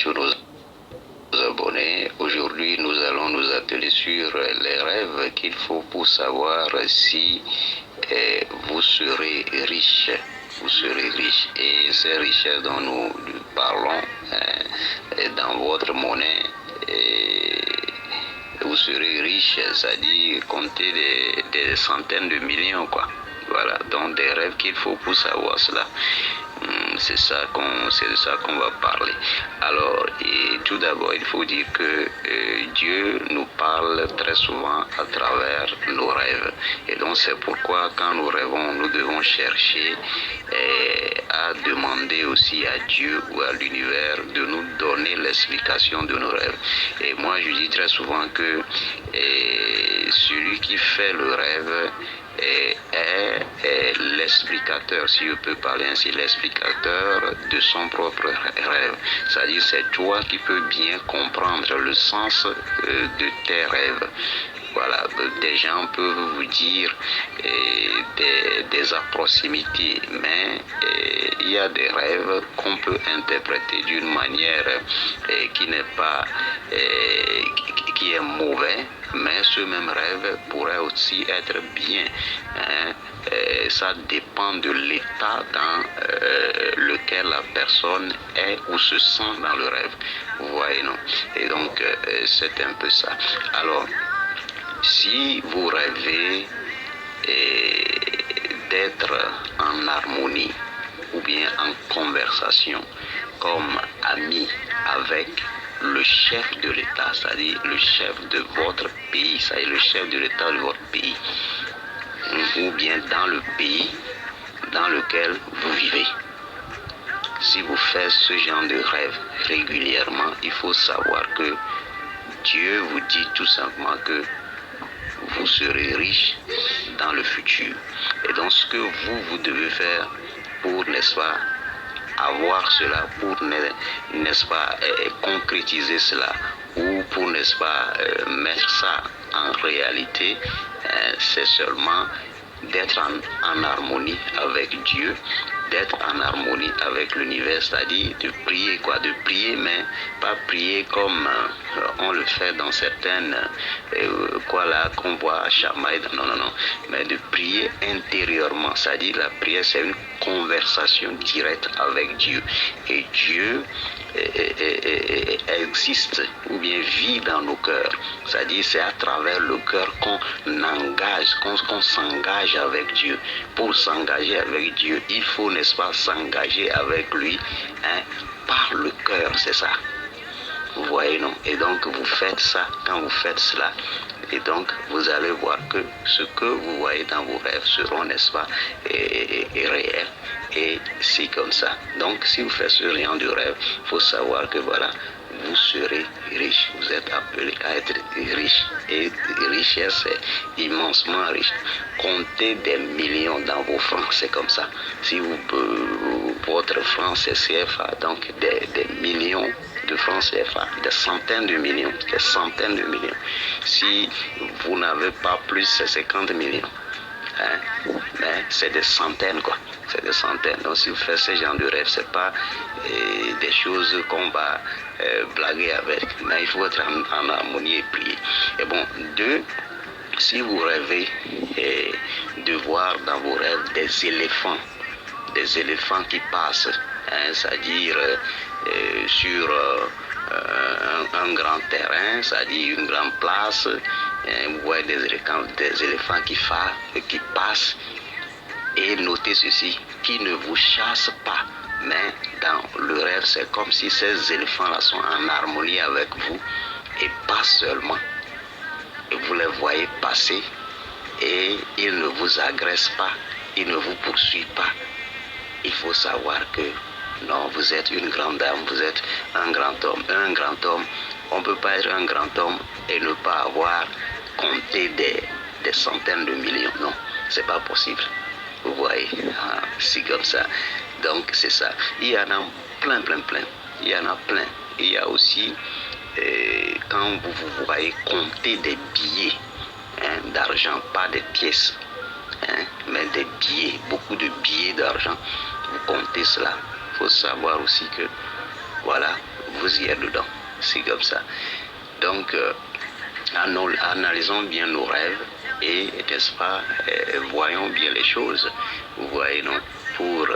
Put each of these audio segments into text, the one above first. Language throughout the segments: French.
tous nos abonnés. Aujourd'hui, nous allons nous atteler sur les rêves qu'il faut pour savoir si vous serez riche. Vous serez riche. Et ces richesses dont nous parlons dans votre monnaie, vous serez riche, c'est-à-dire compter des centaines de millions, quoi. Voilà, donc des rêves qu'il faut pour savoir cela. C'est de ça qu'on va parler. Alors, tout d'abord, il faut dire que Dieu nous parle très souvent à travers nos rêves. Et donc, c'est pourquoi quand nous rêvons, nous devons chercher à demander aussi à Dieu ou à l'univers de nous donner l'explication de nos rêves. Et moi, je dis très souvent que celui qui fait le rêve est l'explicateur, si je peux parler ainsi, l'explicateur de son propre rêve. C'est-à-dire, c'est toi qui peux bien comprendre le sens de tes rêves. Voilà, des gens peuvent vous dire des approximités, mais il y a des rêves qu'on peut interpréter d'une manière qui n'est pas, qui est mauvais, mais ce même rêve pourrait aussi être bien. Ça dépend de l'état dans lequel la personne est ou se sent dans le rêve. Vous voyez, non? Et donc, c'est un peu ça. Alors, si vous rêvez d'être en harmonie ou bien en conversation comme ami avec le chef de l'État, c'est-à-dire le chef de votre pays, c'est-à-dire le chef de l'État de votre pays, ou bien dans le pays dans lequel vous vivez. Si vous faites ce genre de rêve régulièrement, il faut savoir que Dieu vous dit tout simplement que vous serez riche dans le futur. Et donc ce que vous devez faire pour, n'est-ce pas, avoir cela, pour, n'est-ce pas, concrétiser cela, ou pour, n'est-ce pas, mettre ça en réalité, c'est seulement d'être en harmonie avec Dieu, d'être en harmonie avec l'univers, c'est-à-dire de prier, quoi, de prier, mais pas prier comme on le fait dans certaines, qu'on voit à Chamaï, non, mais de prier intérieurement, c'est-à-dire la prière, c'est une conversation directe avec Dieu, et Dieu existe ou bien vit dans nos cœurs, c'est-à-dire c'est à travers le cœur qu'on s'engage avec Dieu. Pour s'engager avec Dieu, il faut, n'est-ce pas, s'engager avec lui par le cœur, c'est ça. Vous voyez, non? Et donc vous faites ça, quand vous faites cela, et donc vous allez voir que ce que vous voyez dans vos rêves seront, n'est-ce pas, réels. Et c'est comme ça. Donc si vous faites ce genre de rêve, il faut savoir que voilà, vous serez riche. Vous êtes appelé à être riche. Et richesse, c'est immensement riche. Comptez des millions dans vos francs, c'est comme ça. Si votre franc c'est CFA, donc des millions de francs CFA, des centaines de millions. Si vous n'avez pas plus, c'est 50 millions. Mais c'est des centaines, quoi. C'est des centaines. Donc si vous faites ce genre de rêve, c'est pas des choses qu'on va blaguer avec. Mais il faut être en harmonie et prier. Et bon, si vous rêvez de voir dans vos rêves des éléphants qui passent, c'est-à-dire sur un grand terrain, c'est-à-dire une grande place, vous voyez des éléphants qui passent, et notez ceci, qui ne vous chassent pas, mais dans le rêve, c'est comme si ces éléphants-là sont en harmonie avec vous, et pas seulement. Et vous les voyez passer, et ils ne vous agressent pas, ils ne vous poursuivent pas. Il faut savoir que non, vous êtes une grande dame, vous êtes un grand homme. Un grand homme, on ne peut pas être un grand homme et ne pas avoir compté des centaines de millions. Non, c'est pas possible. Vous voyez, c'est comme ça. Donc c'est ça. Il y en a plein. Il y en a plein. Il y a aussi, quand vous voyez compter des billets d'argent, pas des pièces, mais des billets, beaucoup de billets d'argent, vous comptez cela. Il faut savoir aussi que, voilà, vous y êtes dedans. C'est comme ça. Donc, analysons bien nos rêves et, n'est-ce pas, voyons bien les choses. Vous voyez, non, pour,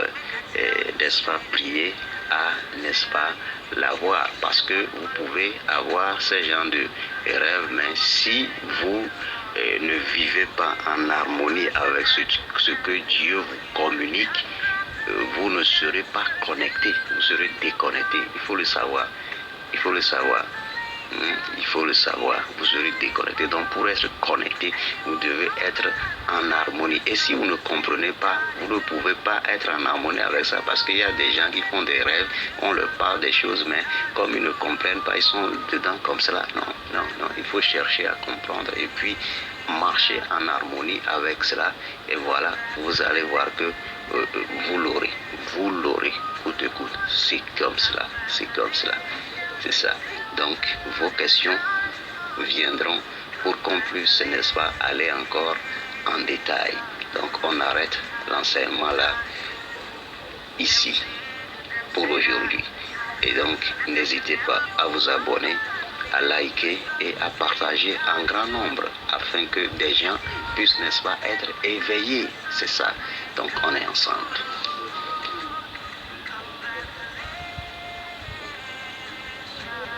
n'est-ce pas, prier à, n'est-ce pas, l'avoir. Parce que vous pouvez avoir ce genre de rêves, mais si vous ne vivez pas en harmonie avec ce que Dieu vous communique, vous ne serez pas connecté, vous serez déconnecté. Il faut le savoir. Il faut le savoir. Il faut le savoir, vous serez déconnecté. Donc pour être connecté, vous devez être en harmonie. Et si vous ne comprenez pas, vous ne pouvez pas être en harmonie avec ça. Parce qu'il y a des gens qui font des rêves, on leur parle des choses, mais comme ils ne comprennent pas, ils sont dedans comme cela. Non, il faut chercher à comprendre. Et puis marcher en harmonie avec cela. Et voilà, vous allez voir que vous l'aurez. Coûte que coûte. C'est comme cela. C'est ça. Donc, vos questions viendront pour qu'on puisse, n'est-ce pas, aller encore en détail. Donc, on arrête l'enseignement là, ici, pour aujourd'hui. Et donc, n'hésitez pas à vous abonner, à liker et à partager en grand nombre, afin que des gens puissent, n'est-ce pas, être éveillés. C'est ça. Donc, on est ensemble.